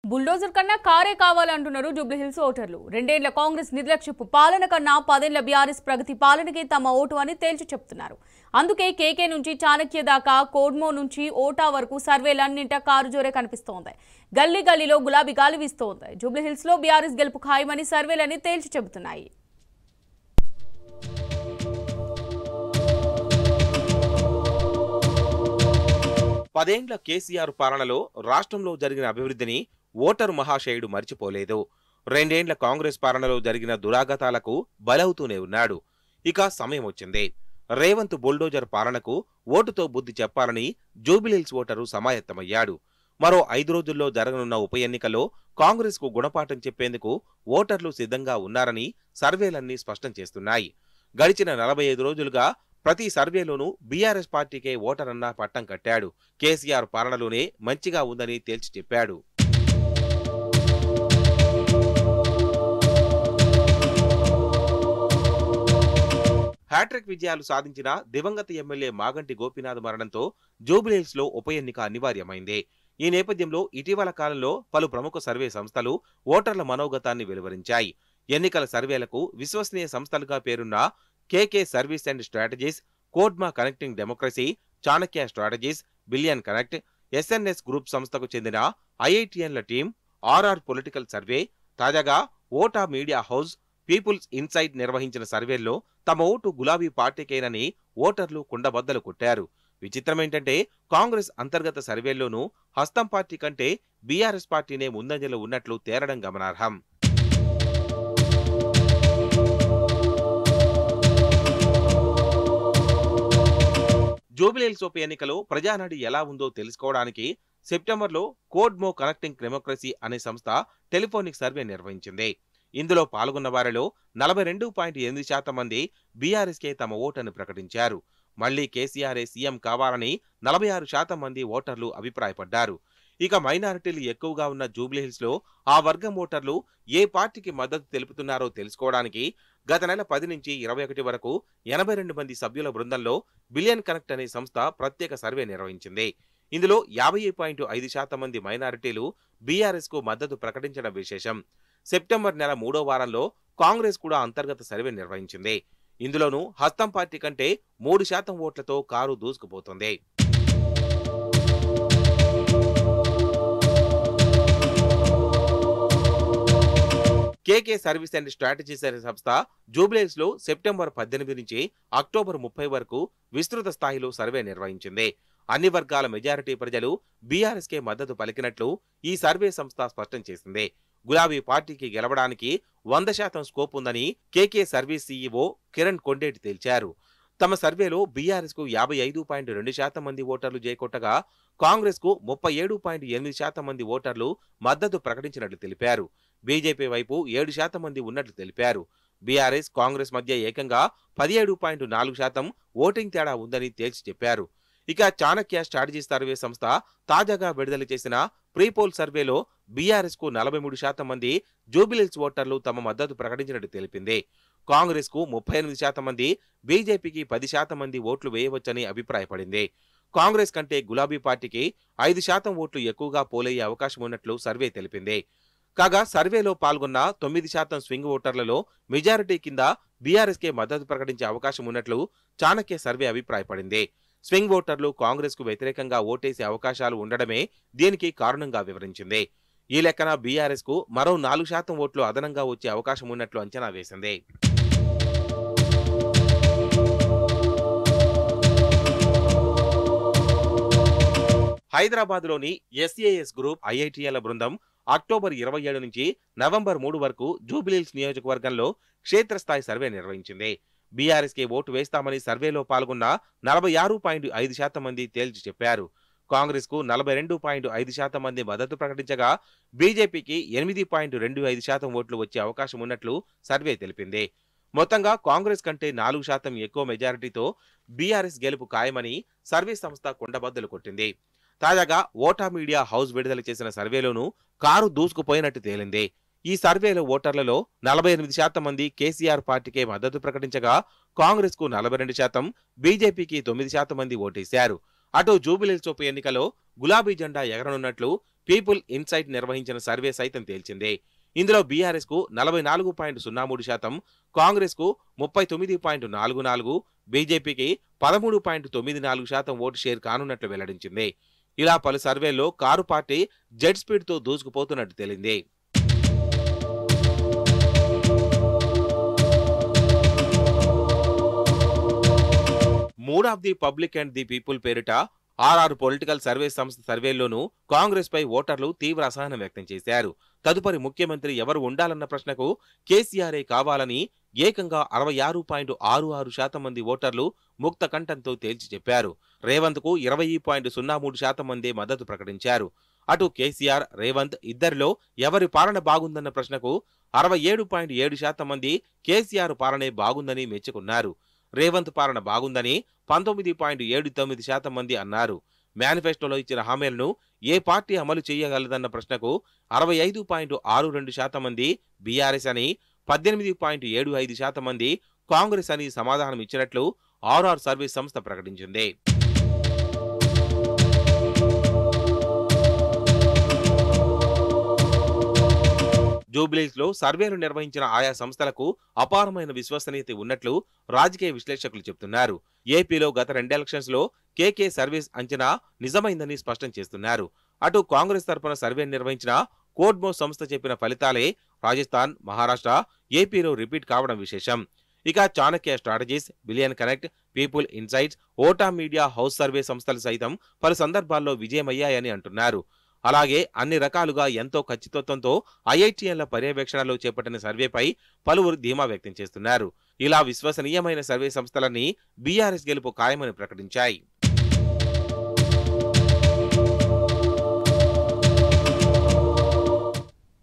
Bulldozer కన్నా కారే కావాలంటున్నారు జూబ్లీహిల్స్ ఓటర్లు. రెండేళ్ల కాంగ్రెస్ నిర్లక్ష్యపు పాలన కన్నా 10 ఏళ్ల బీఆర్ఎస్ ప్రగతి పాలనకే తమ ఓటు అని తేల్చి చెప్తున్నారు. అందుకే కేకే నుంచి చాణక్య దాకా, కోడ్మో నుంచి ఓటా వరకు సర్వేలన్నింటా కారు జోరే కనిపిస్తోంది. గల్లీ గల్లీలో గులాబీ గాలి వీస్తోంది. జూబ్లీహిల్స్ లో బీఆర్ఎస్ గెలుపు ఖాయమని సర్వేలన్నీ తేల్చి చెబుతున్నాయి. పదేండ్ల కేసీఆర్ పాలనలో రాష్ట్రంలో జరిగిన అభివృద్ధిని ఓటరు మహాశయుడు మర్చిపోలేదు. రెండేండ్ల కాంగ్రెస్ పాలనలో జరిగిన దురాగతాలకు బలవుతూనే ఉన్నాడు. ఇక సమయం వచ్చింది. రేవంత్ బుల్డోజర్ పాలనకు ఓటుతో బుద్ధి చెప్పాలని జూబిలీహిల్స్ ఓటరు సమాయత్తమయ్యాడు. మరో 5 రోజుల్లో జరగనున్న ఉప ఎన్నికల్లో కాంగ్రెస్ కు గుణపాఠం చెప్పేందుకు ఓటర్లు సిద్ధంగా ఉన్నారని సర్వేలన్నీ స్పష్టం చేస్తున్నాయి. గడిచిన 45 రోజులుగా ప్రతి సర్వేలోనూ బీఆర్ఎస్ పార్టీకే ఓటరన్నా పట్టం కట్టాడు. కేసీఆర్ పాలనలోనే మంచిగా ఉందని తేల్చి చెప్పాడు. హ్యాట్రిక్ విజయాలు సాధించిన దివంగత ఎమ్మెల్యే మాగంటి గోపీనాథ్ మరణంతో జూబిలీహిల్స్ లో ఉప ఎన్నిక అనివార్యమైంది. ఈ నేపథ్యంలో ఇటీవల కాలంలో పలు ప్రముఖ సర్వే సంస్థలు ఓటర్ల మనోగతాన్ని వెలువరించాయి. ఎన్నికల సర్వేలకు విశ్వసనీయ సంస్థలుగా పేరున్న కేకే సర్వీస్ అండ్ స్ట్రాటజీస్, కోడ్మా connecting democracy, Chanakya strategies, billion connect, SNS group సంస్థకు చెందిన ఐఐటిఎన్ల టీం, ఆర్ఆర్ పొలిటికల్ సర్వే, తాజాగా ఓటా మీడియా హౌస్, పీపుల్స్ ఇన్సైట్ నిర్వహించిన సర్వేల్లో తమ ఓటు గులాబీ పార్టీకేనని ఓటర్లు కుండబద్దలు కొట్టారు. విచిత్రమేంటంటే కాంగ్రెస్ అంతర్గత సర్వేల్లోనూ హస్తం పార్టీ కంటే బీఆర్ఎస్ పార్టీనే ముందంజలో ఉన్నట్లు తేలడం గమనార్హం. జూబిలీహిల్స్ ఉప ఎన్నికలో ప్రజానాడి ఎలా ఉందో తెలుసుకోవడానికి సెప్టెంబర్లో కోడ్మో కనెక్టింగ్ డెమోక్రసీ అనే సంస్థ టెలిఫోనిక్ సర్వే నిర్వహించింది. ఇందులో పాల్గొన్న వారిలో 42.8% మంది బీఆర్ఎస్కే తమ ఓటను ప్రకటించారు. మళ్లీ కేసీఆర్ఏ సీఎం కావాలని 46% మంది ఓటర్లు అభిప్రాయపడ్డారు. ఇక మైనారిటీలు ఎక్కువగా ఉన్న జూబ్లీహిల్స్ లో ఆ వర్గం ఓటర్లు ఏ పార్టీకి మద్దతు తెలుపుతున్నారో తెలుసుకోవడానికి గత నెల 10 నుంచి 21 వరకు 82 మంది సభ్యుల బృందంలో బిలియన్ కనెక్ట్ అనే సంస్థ ప్రత్యేక సర్వే నిర్వహించింది. ఇందులో 50.5% మంది మైనారిటీలు బీఆర్ఎస్ కు మద్దతు ప్రకటించడం విశేషం. సెప్టెంబర్ నెల 3వ వారంలో కాంగ్రెస్ కూడా అంతర్గత సర్వే నిర్వహించింది. ఇందులోనూ హస్తం పార్టీ కంటే 3% ఓట్లతో కారు దూసుకుపోతుంది. కేకే సర్వీస్ అండ్ స్ట్రాటజీస్ అనే సంస్థ జూబిలీహిల్స్ లో సెప్టెంబర్ 18 నుంచి అక్టోబర్ 30 వరకు విస్తృత స్థాయిలో సర్వే నిర్వహించింది. అన్ని వర్గాల మెజారిటీ ప్రజలు బీఆర్ఎస్ కే మద్దతు పలికినట్లు ఈ సర్వే సంస్థ స్పష్టం చేసింది. గులాబీ పార్టీకి గెలవడానికి 100% స్కోప్ ఉందని కేకే సర్వీస్ సీఈఓ కిరణ్ కొండేటి తేల్చారు. తమ సర్వేలో బీఆర్ఎస్ కు 55.2% మంది ఓటర్లు జయకొట్టగా కాంగ్రెస్ కు 37.8% మంది ఓటర్లు మద్దతు ప్రకటించినట్లు తెలిపారు. బీజేపీ వైపు 7% మంది ఉన్నట్లు తెలిపారు. బీఆర్ఎస్ కాంగ్రెస్ మధ్య ఏకంగా 17.4% ఓటింగ్ తేడా ఉందని తేల్చి చెప్పారు. ఇక చాణక్య స్ట్రాటజీ సర్వే సంస్థ తాజాగా విడుదల చేసిన ప్రీపోల్ సర్వేలో బీఆర్ఎస్ కు 43% మంది జూబిలీహిల్స్ ఓటర్లు తమ మద్దతు ప్రకటించినట్టు తెలిపింది. కాంగ్రెస్ కు 38% మంది, బీజేపీకి 10% మంది ఓట్లు వేయవచ్చని అభిప్రాయపడింది. కాంగ్రెస్ కంటే గులాబీ పార్టీకి 5% ఓట్లు ఎక్కువగా పోలయ్యే అవకాశం ఉన్నట్లు సర్వే తెలిపింది. కాగా సర్వేలో పాల్గొన్న 9% స్వింగ్ ఓటర్లలో మెజారిటీ కింద బీఆర్ఎస్ కే మద్దతు ప్రకటించే అవకాశం ఉన్నట్లు చాణక్య సర్వే అభిప్రాయపడింది. స్వింగ్ ఓటర్లు కాంగ్రెస్ కు వ్యతిరేకంగా ఓటేసే అవకాశాలు ఉండడమే దీనికి కారణంగా వివరించింది. ఈ లెక్కన బీఆర్ఎస్ కు మరో 4% ఓట్లు అదనంగా వచ్చే అవకాశం ఉన్నట్లు అంచనా వేసింది. హైదరాబాద్లోని ఎస్ఏఎస్ గ్రూప్ ఐఐటిఎల బృందం అక్టోబర్ 27 నుంచి నవంబర్ 3 వరకు జూబిలీహిల్స్ నియోజకవర్గంలో క్షేత్రస్థాయి సర్వే నిర్వహించింది. బీఆర్ఎస్ కే ఓటు వేస్తామని సర్వేలో పాల్గొన్న 46.5% మంది తేల్చి చెప్పారు. కాంగ్రెస్ కు 42.5% మంది మద్దతు ప్రకటించగా బీజేపీకి 8.25% ఓట్లు వచ్చే అవకాశం ఉన్నట్లు సర్వే తెలిపింది. మొత్తంగా కాంగ్రెస్ కంటే 4% ఎక్కువ మెజారిటీతో బీఆర్ఎస్ గెలుపు ఖాయమని సర్వే సంస్థ కుండబద్దలు కొట్టింది. తాజాగా ఓటా మీడియా హౌస్ విడుదల చేసిన సర్వేలోనూ కారు దూసుకుపోయినట్టు తేలింది. ఈ సర్వేలో ఓటర్లలో 48% మంది కేసీఆర్ పార్టీకే మద్దతు ప్రకటించగా కాంగ్రెస్ కు 42%, బీజేపీకి 9% మంది ఓటేశారు. అటు జూబిలీహిల్స్ ఉప ఎన్నికలో గులాబీ జెండా ఎగరనున్నట్లు పీపుల్ ఇన్సైట్ నిర్వహించిన సర్వే సైతం తేల్చింది. ఇందులో బీఆర్ఎస్ కు 44.03%, కాంగ్రెస్ కు 39.44%, బీజేపీకి 13.94% ఓటు షేర్ కానున్నట్లు వెల్లడించింది. ఇలా పలు సర్వేల్లో కారు పార్టీ జెట్ స్పీడ్ తో దూసుకుపోతున్నట్టు తేలింది. Mood of the public and the people పేరిట ఆర్ఆర్ పొలిటికల్ సర్వే సంస్థ సర్వేల్లోనూ కాంగ్రెస్ పై ఓటర్లు తీవ్ర అసహనం వ్యక్తం చేశారు. తదుపరి ముఖ్యమంత్రి ఎవరు ఉండాలన్న ప్రశ్నకు కేసీఆరే కావాలని ఏకంగా 66.66% మంది ఓటర్లు ముక్త కంఠంతో తేల్చి చెప్పారు. రేవంత్ కు 20.03% మంది మద్దతు ప్రకటించారు. అటు కేసీఆర్, రేవంత్ ఇద్దరిలో ఎవరి పాలన బాగుందన్న ప్రశ్నకు 67.7% మంది కేసీఆర్ పాలనే బాగుందని మెచ్చుకున్నారు. రేవంత్ పాలన బాగుందని 19.79% మంది అన్నారు. మేనిఫెస్టోలో ఇచ్చిన హామీలను ఏ పార్టీ అమలు చేయగలదన్న ప్రశ్నకు 65.62% మంది బీఆర్ఎస్ అని, 18.75% మంది కాంగ్రెస్ అని సమాధానం ఇచ్చినట్లు ఆర్ఆర్ సర్వీస్ సంస్థ ప్రకటించింది. జూబ్లీస్ లో సర్వేలు నిర్వహించిన ఆయా సంస్థలకు అపారమైన విశ్వసనీయత ఉన్నట్లు రాజకీయ విశ్లేషకులు చెబుతున్నారు. ఏపీలో గత 2 ఎలక్షన్స్ లో కేకే సర్వీస్ అంచనా నిజమైందని స్పష్టం చేస్తున్నారు. అటు కాంగ్రెస్ తరపున సర్వే నిర్వహించిన కోడ్మో సంస్థ చెప్పిన ఫలితాలే రాజస్థాన్, మహారాష్ట్ర, ఏపీలో రిపీట్ కావడం విశేషం. ఇక Chanakya strategies, billion connect, people insights, ఓటా మీడియా హౌస్ సర్వే సంస్థలు సైతం పలు సందర్భాల్లో విజయమయ్యాయని అంటున్నారు. అలాగే అన్ని రకాలుగా ఎంతో ఖచ్చితత్వంతో ఐఐటీఎంల పర్యవేక్షణలో చేపట్టిన సర్వేపై పలువురు ధీమా వ్యక్తం చేస్తున్నారు. ఇలా విశ్వసనీయమైన సర్వే సంస్థలన్నీ బీఆర్ఎస్ గెలుపు ఖాయమని ప్రకటించాయి.